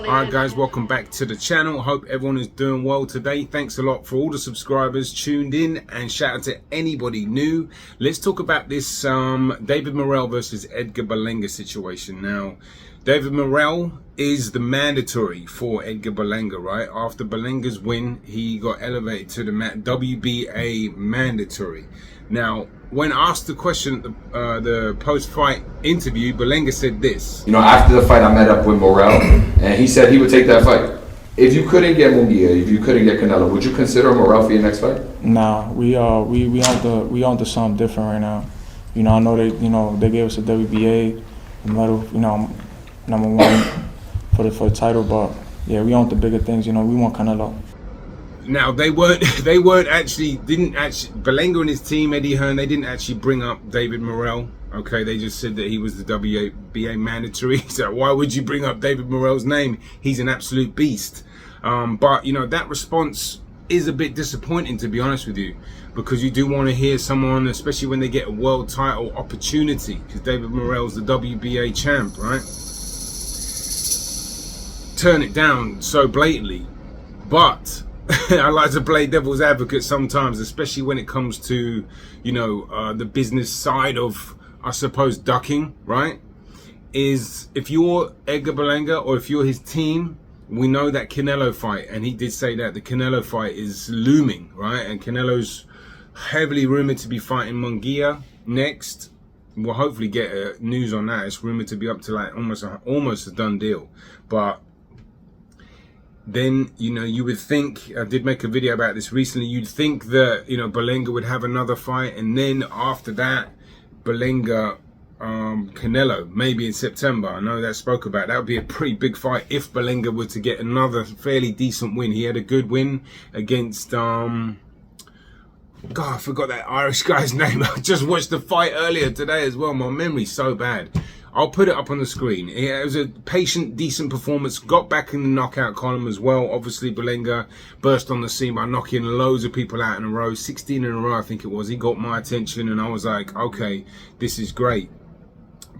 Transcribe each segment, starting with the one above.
Alright guys, welcome back to the channel. Hope everyone is doing well today. Thanks a lot for all the subscribers tuned in, and shout out to anybody new. Let's talk about this David Morrell versus Edgar Berlanga situation. Now, David Morrell is the mandatory for Edgar Berlanga, right? After Berlanga's win, he got elevated to the WBA mandatory. Now, when asked the question at the post-fight interview, Berlanga said this. You know, after the fight, I met up with Morrell, and he said he would take that fight. If you couldn't get Munguia, if you couldn't get Canelo, would you consider Morrell for your next fight? Nah, we on to something different right now. You know, I know they gave us a WBA medal, you know, #1 for the title, but yeah, we on to bigger things. You know, we want Canelo. Now Berlanga and his team, Eddie Hearn, they didn't actually bring up David Morrell. Okay, they just said that he was the WBA mandatory. So why would you bring up David Morrell's name? He's an absolute beast. But you know, that response is a bit disappointing, to be honest with you, because you do want to hear someone, especially when they get a world title opportunity, because David Morrell's the WBA champ, right? Turn it down so blatantly. But I like to play devil's advocate sometimes, especially when it comes to, you know, the business side of, I suppose, ducking, right? Is if you're Edgar Berlanga or if you're his team, we know that Canelo fight, and he did say that the Canelo fight is looming, right? And Canelo's heavily rumored to be fighting Munguia next. We'll hopefully get news on that. It's rumored to be up to like almost a done deal. But then, you know, you would think, I did make a video about this recently, you'd think that, you know, Berlanga would have another fight, and then after that, Berlanga, Canelo, maybe in September. I know that spoke about. That would be a pretty big fight if Berlanga were to get another fairly decent win. He had a good win against, God, I forgot that Irish guy's name. I just watched the fight earlier today as well. My memory's so bad. I'll put it up on the screen. It was a patient, decent performance. Got back in the knockout column as well. Obviously, Berlanga burst on the scene by knocking loads of people out in a row. 16 in a row, I think it was. He got my attention, and I was like, okay, this is great.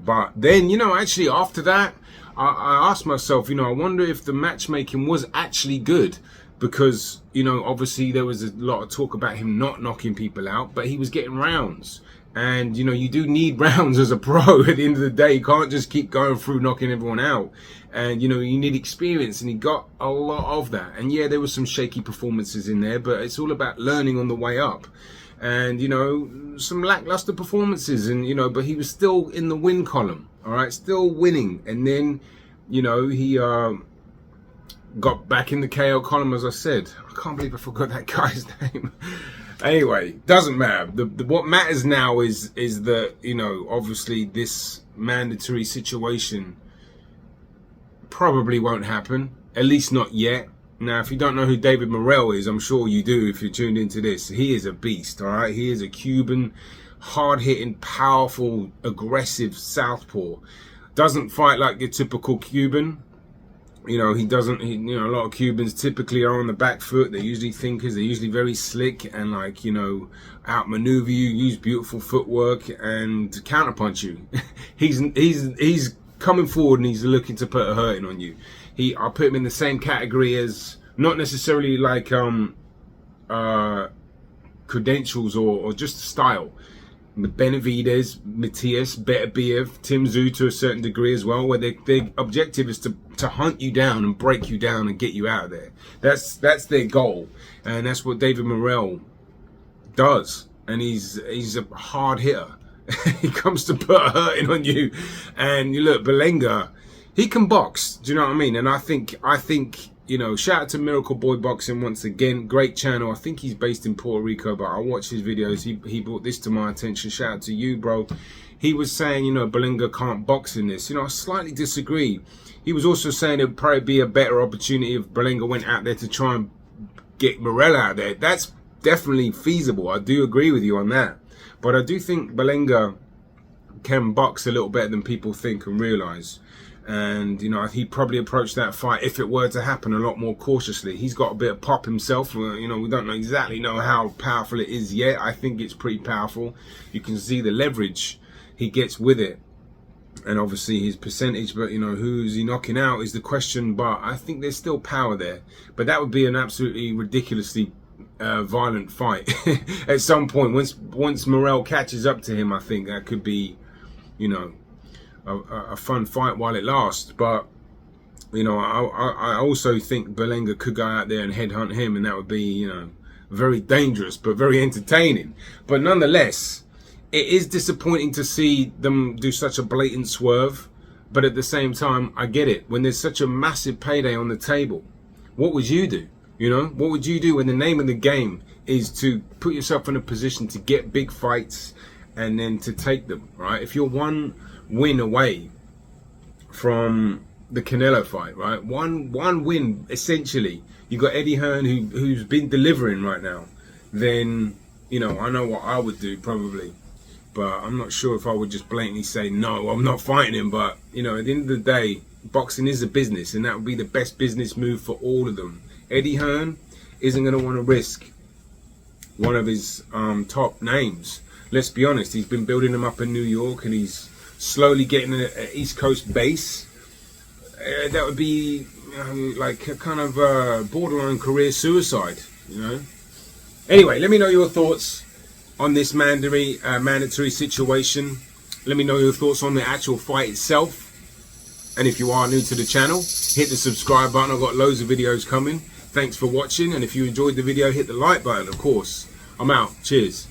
But then, you know, actually after that, I asked myself, you know, I wonder if the matchmaking was actually good. Because, you know, obviously there was a lot of talk about him not knocking people out, but he was getting rounds. And, you know, you do need rounds as a pro at the end of the day. You can't just keep going through knocking everyone out. And, you know, you need experience, and he got a lot of that. And yeah, there were some shaky performances in there, but it's all about learning on the way up. And, you know, some lackluster performances, and, you know, but he was still in the win column, all right, still winning. And then, you know, he got back in the KO column, as I said. I can't believe I forgot that guy's name. Anyway, doesn't matter. What matters now is that, you know, obviously this mandatory situation probably won't happen, at least not yet. Now, if you don't know who David Morrell is, I'm sure you do if you're tuned into this. He is a beast, all right? He is a Cuban, hard-hitting, powerful, aggressive southpaw. Doesn't fight like your typical Cuban. You know, you know, a lot of Cubans typically are on the back foot. They're usually thinkers. They're usually very slick and, like, you know, outmaneuver you, use beautiful footwork and counterpunch you. he's coming forward, and he's looking to put a hurting on you. I put him in the same category as, not necessarily like credentials or just style. Benavidez, Matias, Beterbiev, Tim Tszyu to a certain degree as well, where their objective is to hunt you down and break you down and get you out of there. That's their goal, and that's what David Morrell does. And he's a hard hitter. He comes to put a hurting on you. And you look, Berlanga, he can box. Do you know what I mean? And I think, you know, shout out to Miracle Boy Boxing once again. Great channel. I think he's based in Puerto Rico, but I watch his videos. He brought this to my attention. Shout out to you, bro. He was saying, you know, Berlanga can't box in this. You know, I slightly disagree. He was also saying it would probably be a better opportunity if Berlanga went out there to try and get Morrell out there. That's definitely feasible. I do agree with you on that. But I do think Berlanga can box a little better than people think and realize. And, you know, he probably approached that fight, if it were to happen, a lot more cautiously. He's got a bit of pop himself. You know, we don't exactly know how powerful it is yet. I think it's pretty powerful. You can see the leverage he gets with it. and obviously his percentage, but you know, who's he knocking out is the question. But I think there's still power there. But that would be an absolutely ridiculously violent fight at some point. Once Morrell catches up to him, I think that could be, you know, a fun fight while it lasts. But you know, I also think Berlanga could go out there and headhunt him, and that would be, you know, very dangerous but very entertaining. But nonetheless, it is disappointing to see them do such a blatant swerve. But at the same time, I get it. When there's such a massive payday on the table, what would you do? You know, what would you do when the name of the game is to put yourself in a position to get big fights and then to take them, right? If you're one win away from the Canelo fight, right? One win, essentially. You got Eddie Hearn who's been delivering right now. Then, you know, I know what I would do probably. But I'm not sure if I would just blatantly say, no, I'm not fighting him. But, you know, at the end of the day, boxing is a business, and that would be the best business move for all of them. Eddie Hearn isn't going to want to risk one of his top names. Let's be honest, he's been building them up in New York, and he's slowly getting an East Coast base. That would be like a kind of borderline career suicide, you know. Anyway, let me know your thoughts on this mandatory situation. Let me know your thoughts on the actual fight itself. And if you are new to the channel, hit the subscribe button. I've got loads of videos coming. Thanks for watching. And if you enjoyed the video, hit the like button, of course. I'm out. Cheers.